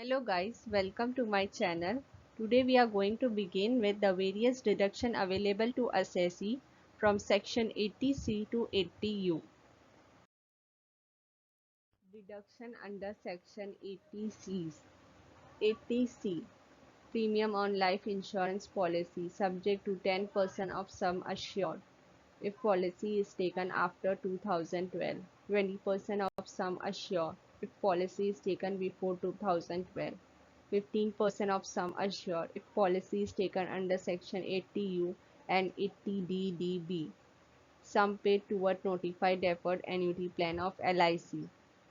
Hello guys, welcome to my channel. Today we are going to begin with the various deduction available to assessee from section 80C to 80U. Deduction under section 80C. 80C. Premium on life insurance policy subject to 10% of sum assured if policy is taken after 2012, 20% of sum assured if policy is taken before 2012, 15% of sum assured if policy is taken under section 80U and 80DDB. Sum paid toward notified deferred annuity plan of LIC.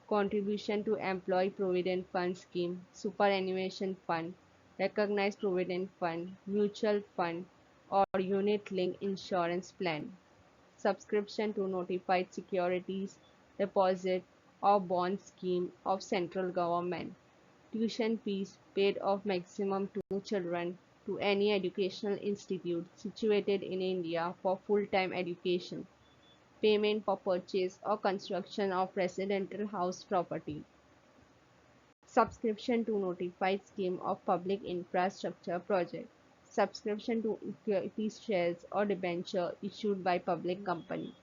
Contribution to Employee Provident Fund Scheme, Superannuation Fund, Recognized Provident Fund, Mutual Fund, or Unit Linked Insurance Plan. Subscription to notified securities, deposit, or bond scheme of central government. Tuition fees paid of maximum 2 children to any educational institute situated in India for full-time education. Payment for purchase or construction of residential house property. Subscription to notified scheme of public infrastructure project. Subscription to equity shares or debenture issued by public company.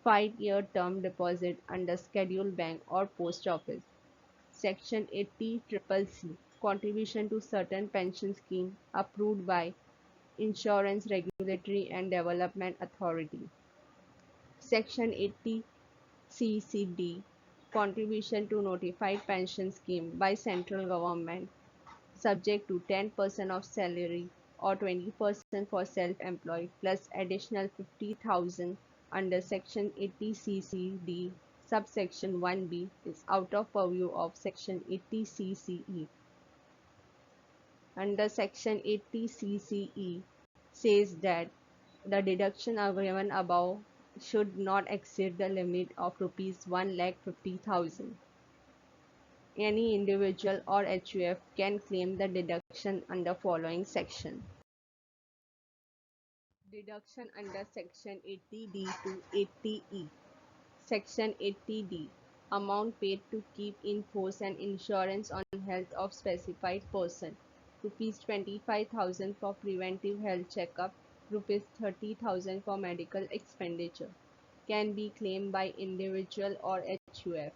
5-year term deposit under Schedule Bank or Post Office. Section 80CCC. Contribution to certain pension scheme approved by Insurance Regulatory and Development Authority. Section 80CCD. Contribution to notified pension scheme by central government subject to 10% of salary or 20% for self-employed plus additional 50,000 under section 80CCD subsection 1B is out of purview of section 80CCE. Under section 80CCE says that the deduction given above should not exceed the limit of rupees 1,50,000. Any individual or HUF can claim the deduction under following section. Deduction under section 80D to 80E. Section 80D. Amount paid to keep in force an insurance on health of specified person. Rupees 25,000 for preventive health checkup. Rupees 30,000 for medical expenditure. Can be claimed by individual or HUF.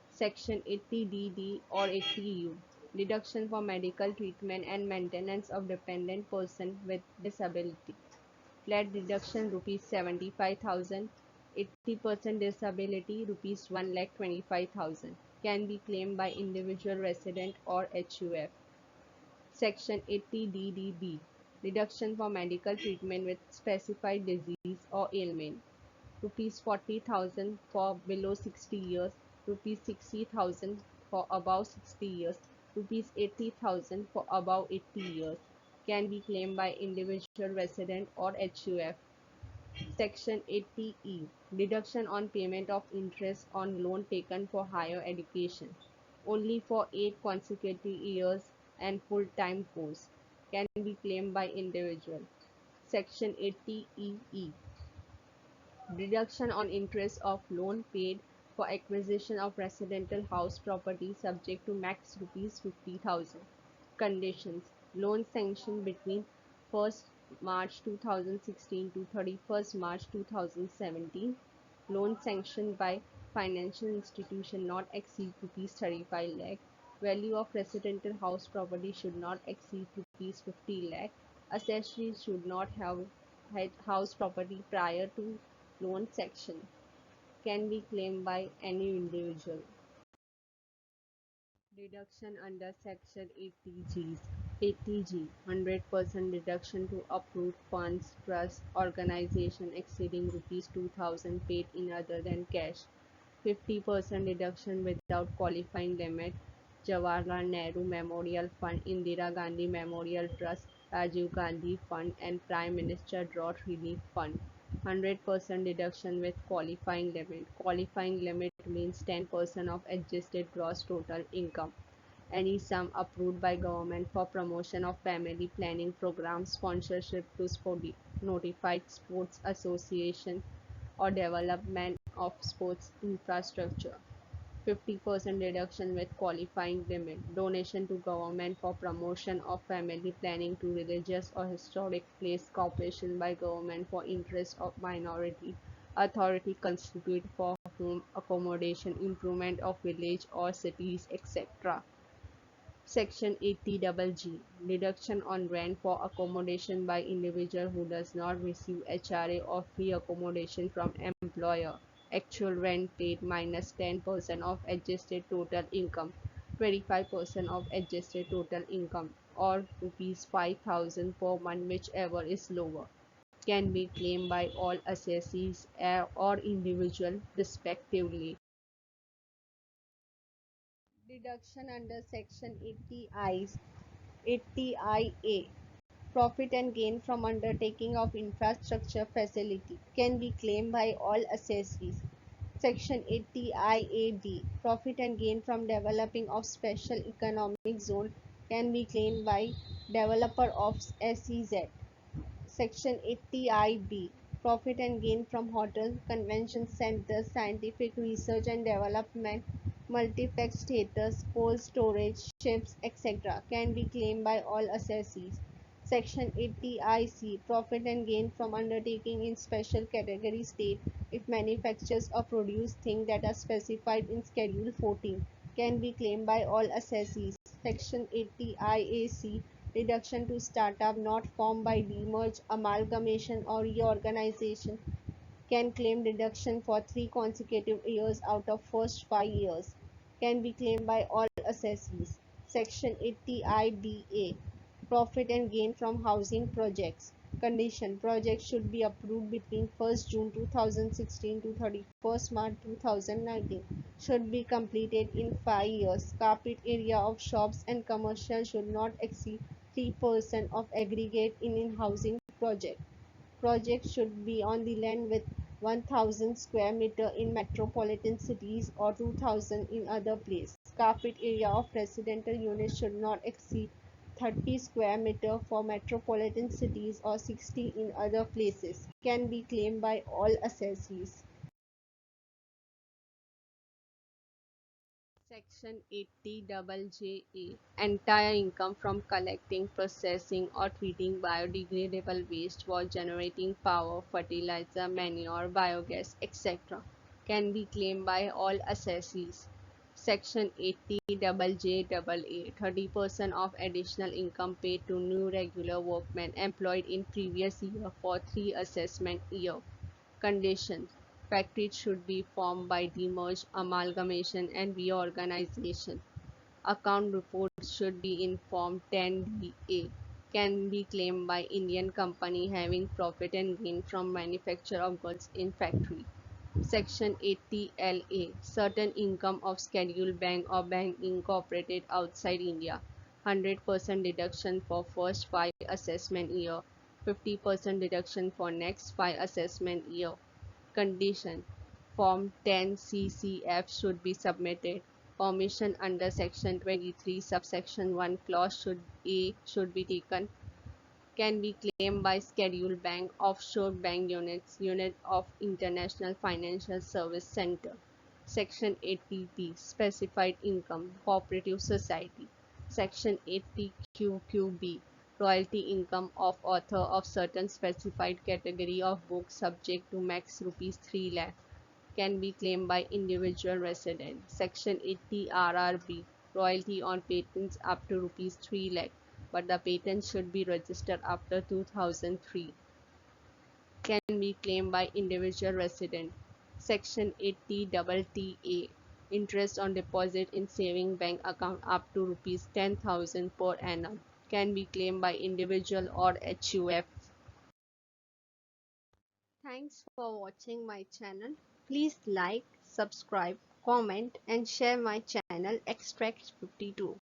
Section 80DD or 80U. Deduction for medical treatment and maintenance of dependent person with disability. Flat deduction rupees 75,000. 80% disability rupees 1,25,000. Can be claimed by individual resident or HUF. Section 80DDB. Deduction for medical treatment with specified disease or ailment. Rupees 40,000 for below 60 years, rupees 60,000 for above 60 years, rupees 80,000 for above 80 years. Can be claimed by individual resident or HUF. Section 80E. Deduction on payment of interest on loan taken for higher education. Only for 8 consecutive years and full-time course. Can be claimed by individual. Section 80EE. Deduction on interest of loan paid for acquisition of residential house property subject to max rupees 50,000. Conditions. Loan sanctioned between 1st March 2016 to 31st March 2017. Loan sanctioned by financial institution not exceed rupees 35 lakh. Value of residential house property should not exceed rupees 50 lakh. Accessories should not have had house property prior to loan section. Can be claimed by any individual. Deduction under section 80G. 80G. 100% deduction to approved funds, trust, organization exceeding rupees 2,000 paid in other than cash. 50% deduction without qualifying limit. Jawaharlal Nehru Memorial Fund, Indira Gandhi Memorial Trust, Rajiv Gandhi Fund, and Prime Minister Drought Relief Fund. 100% deduction with qualifying limit. Qualifying limit means 10% of adjusted gross total income. Any sum approved by government for promotion of family planning program, sponsorship to notified sports association, or development of sports infrastructure. 50% deduction with qualifying limit. Donation to government for promotion of family planning to religious or historic place. Cooperation by government for interest of minority. Authority constitute for home accommodation, improvement of village or cities, etc. Section 80G Deduction on rent for accommodation by individual who does not receive HRA or free accommodation from employer. Actual rent paid minus 10% of adjusted total income, 25% of adjusted total income, or rupees 5,000 per month, whichever is lower, can be claimed by all assessees or individual respectively. Deduction under Section 80IA Profit and gain from undertaking of infrastructure facility can be claimed by all assessees. Section 80IAB Profit and gain from developing of special economic zone can be claimed by developer of SEZ. Section 80IB Profit and gain from hotel, convention centers, scientific research and development, multiplex theatres, cold storage, ships, etc. can be claimed by all assessees. Section 80IC Profit and gain from undertaking in special category state if manufactures or produce things that are specified in Schedule 14 can be claimed by all assessees. Section 80IAC Reduction to startup not formed by demerge, amalgamation or reorganization can claim deduction for 3 consecutive years out of first 5 years. Can be claimed by all assessees. Section 80IBA Profit and gain from housing projects. Condition Projects should be approved between 1st June 2016 to 31st March 2019. Should be completed in 5 years. Carpet area of shops and commercial should not exceed 3% of aggregate in housing project. Project should be on the land with 1,000 square meter in metropolitan cities or 2,000 in other places. Carpet area of residential units should not exceed 30 square meter for metropolitan cities or 60 in other places. Can be claimed by all assessees. Section 80JJA Entire income from collecting, processing or treating biodegradable waste for generating power, fertilizer, manure, biogas, etc. can be claimed by all assessees. Section 80JJAA 30% of additional income paid to new regular workmen employed in previous year for 3 assessment year. Conditions: Factories should be formed by demerge, amalgamation and reorganization. Account reports should be in Form 10-DA. Can be claimed by Indian company having profit and gain from manufacture of goods in factory. Section 80LA Certain income of scheduled bank or bank incorporated outside India. 100% deduction for first 5 assessment year. 50% deduction for next 5 assessment year. Condition: Form 10 CCF should be submitted. Permission under Section 23 subsection 1 clause A should be taken. Can be claimed by scheduled bank, offshore bank units, unit of International Financial Service Center. Section 80B Specified Income, Cooperative Society. Section 80QQB Royalty income of author of certain specified category of books subject to max rupees 3 lakh can be claimed by individual resident. Section 80 RRB Royalty on patents up to rupees 3 lakh, but the patent should be registered after 2003. Can be claimed by individual resident. Section 80TTA Interest on deposit in saving bank account up to rupees 10,000 per annum can be claimed by individual or HUF. Thanks for watching my channel. Please like, subscribe, comment and share my channel Extract 52.